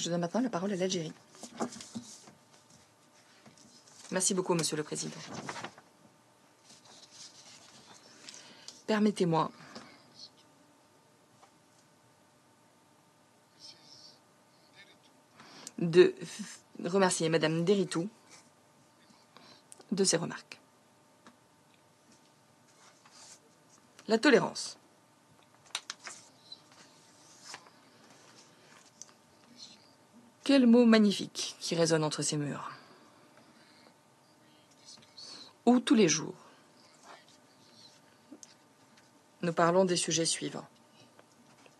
Je donne maintenant la parole à l'Algérie. Merci beaucoup, Monsieur le Président. Permettez-moi de remercier Madame Deritou de ses remarques. La tolérance. Quel mot magnifique qui résonne entre ces murs. Où tous les jours, nous parlons des sujets suivants.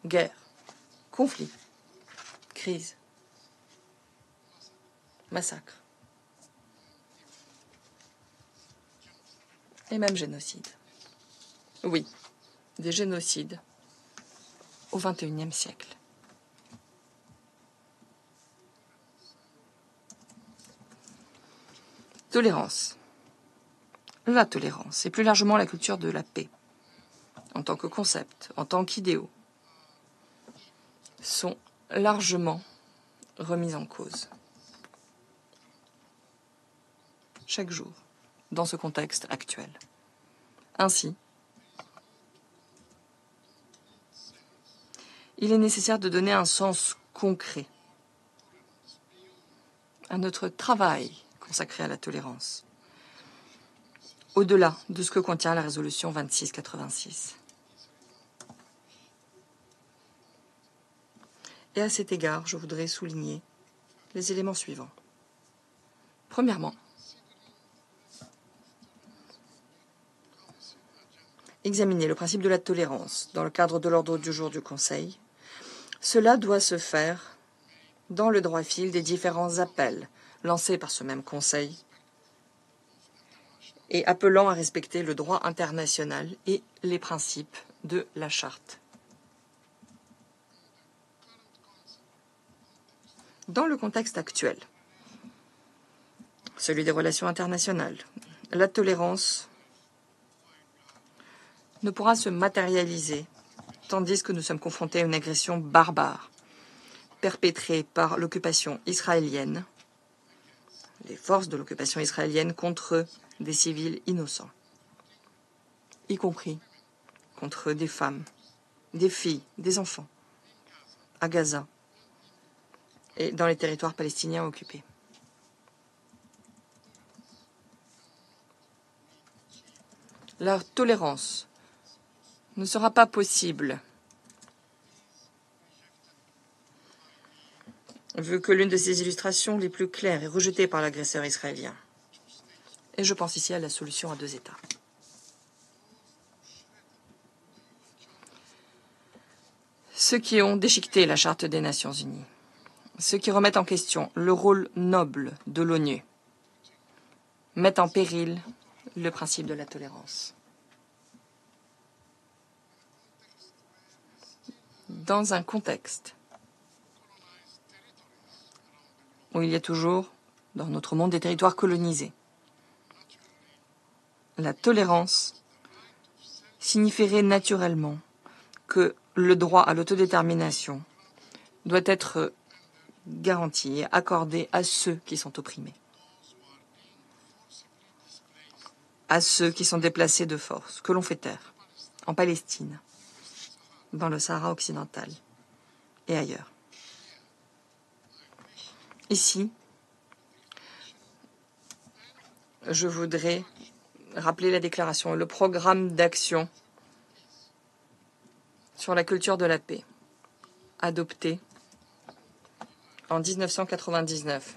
Guerre, conflit, crise, massacre et même génocide. Oui, des génocides au XXIe siècle. Tolérance. La tolérance, et plus largement la culture de la paix, en tant que concept, en tant qu'idéaux, sont largement remises en cause. Chaque jour, dans ce contexte actuel. Ainsi, il est nécessaire de donner un sens concret à notre travail consacré à la tolérance, au-delà de ce que contient la résolution 2686. Et à cet égard, je voudrais souligner les éléments suivants. Premièrement, examiner le principe de la tolérance dans le cadre de l'ordre du jour du Conseil. Cela doit se faire dans le droit fil des différents appels lancés par ce même Conseil et appelant à respecter le droit international et les principes de la Charte. Dans le contexte actuel, celui des relations internationales, la tolérance ne pourra se matérialiser tandis que nous sommes confrontés à une agression barbare perpétrée par l'occupation israélienne, les forces de l'occupation israélienne contre des civils innocents, y compris contre des femmes, des filles, des enfants, à Gaza et dans les territoires palestiniens occupés. La tolérance ne sera pas possible vu que l'une de ces illustrations les plus claires est rejetée par l'agresseur israélien. Et je pense ici à la solution à deux États. Ceux qui ont déchiqueté la Charte des Nations Unies, ceux qui remettent en question le rôle noble de l'ONU, mettent en péril le principe de la tolérance. Dans un contexte où il y a toujours, dans notre monde, des territoires colonisés, la tolérance signifierait naturellement que le droit à l'autodétermination doit être garanti et accordé à ceux qui sont opprimés, à ceux qui sont déplacés de force, que l'on fait taire, en Palestine, dans le Sahara occidental et ailleurs. Ici, je voudrais rappeler la déclaration, le programme d'action sur la culture de la paix, adopté en 1999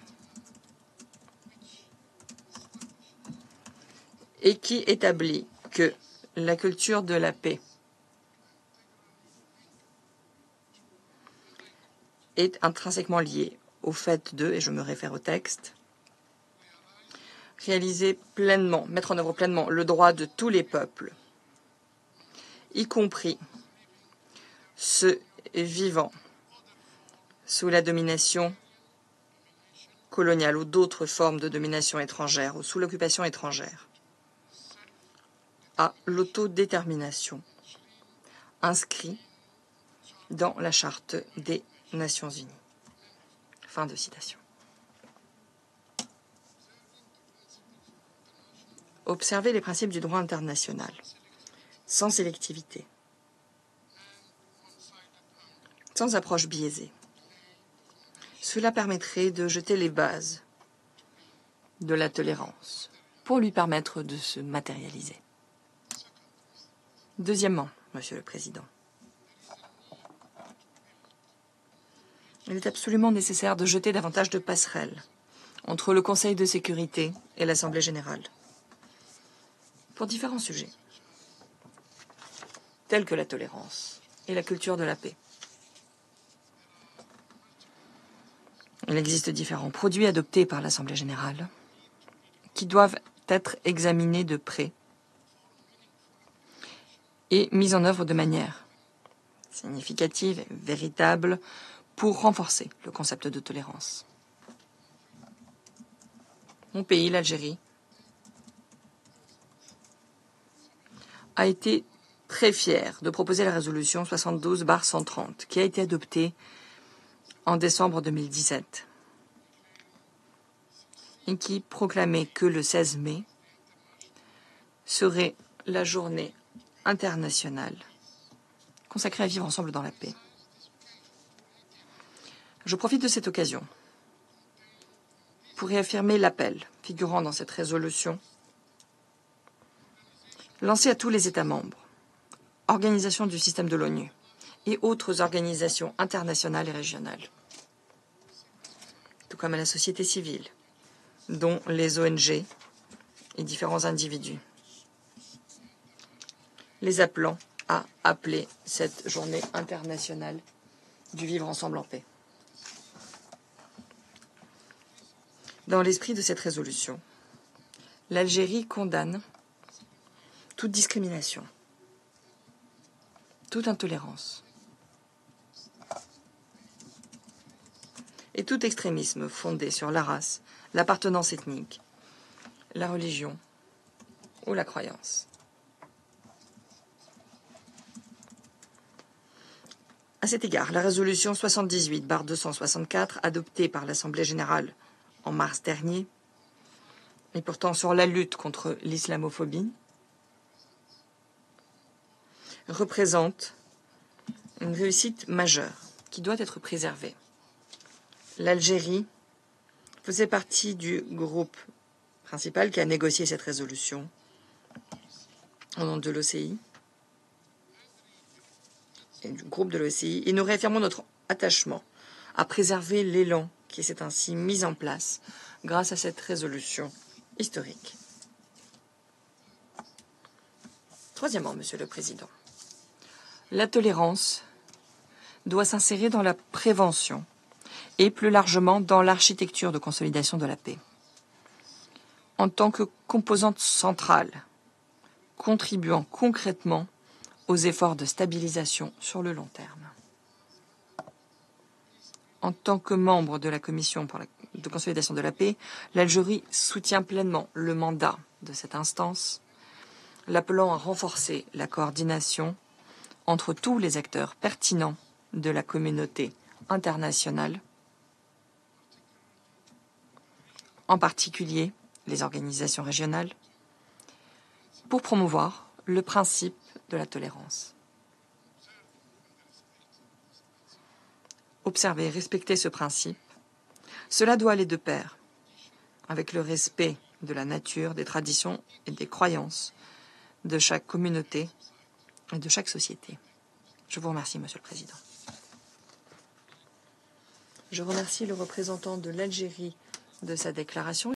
et qui établit que la culture de la paix est intrinsèquement liée au fait de, et je me réfère au texte, réaliser pleinement, mettre en œuvre pleinement le droit de tous les peuples, y compris ceux vivant sous la domination coloniale ou d'autres formes de domination étrangère ou sous l'occupation étrangère, à l'autodétermination inscrit dans la Charte des Nations Unies. Fin de citation. Observer les principes du droit international, sans sélectivité, sans approche biaisée. Cela permettrait de jeter les bases de la tolérance pour lui permettre de se matérialiser. Deuxièmement, Monsieur le Président, il est absolument nécessaire de jeter davantage de passerelles entre le Conseil de sécurité et l'Assemblée générale, pour différents sujets, tels que la tolérance et la culture de la paix. Il existe différents produits adoptés par l'Assemblée générale qui doivent être examinés de près et mis en œuvre de manière significative et véritable pour renforcer le concept de tolérance. Mon pays, l'Algérie, a été très fier de proposer la résolution 72/130 qui a été adoptée en décembre 2017 et qui proclamait que le 16 mai serait la journée internationale consacrée à vivre ensemble dans la paix. Je profite de cette occasion pour réaffirmer l'appel figurant dans cette résolution lancé à tous les États membres, organisations du système de l'ONU et autres organisations internationales et régionales, tout comme à la société civile, dont les ONG et différents individus, les appelant à appeler cette journée internationale du vivre ensemble en paix. Dans l'esprit de cette résolution, l'Algérie condamne toute discrimination, toute intolérance et tout extrémisme fondé sur la race, l'appartenance ethnique, la religion ou la croyance. À cet égard, la résolution 78/264, adoptée par l'Assemblée générale en mars dernier, et portant sur la lutte contre l'islamophobie, représente une réussite majeure qui doit être préservée. L'Algérie faisait partie du groupe principal qui a négocié cette résolution au nom de l'OCI et du groupe de l'OCI, et nous réaffirmons notre attachement à préserver l'élan qui s'est ainsi mis en place grâce à cette résolution historique. Troisièmement, Monsieur le Président, la tolérance doit s'insérer dans la prévention et plus largement dans l'architecture de consolidation de la paix, en tant que composante centrale, contribuant concrètement aux efforts de stabilisation sur le long terme. En tant que membre de la Commission de consolidation de la paix, l'Algérie soutient pleinement le mandat de cette instance, l'appelant à renforcer la coordination entre tous les acteurs pertinents de la communauté internationale, en particulier les organisations régionales, pour promouvoir le principe de la tolérance. Observer et respecter ce principe, cela doit aller de pair avec le respect de la nature, des traditions et des croyances de chaque communauté et de chaque société. Je vous remercie, Monsieur le Président. Je remercie le représentant de l'Algérie de sa déclaration.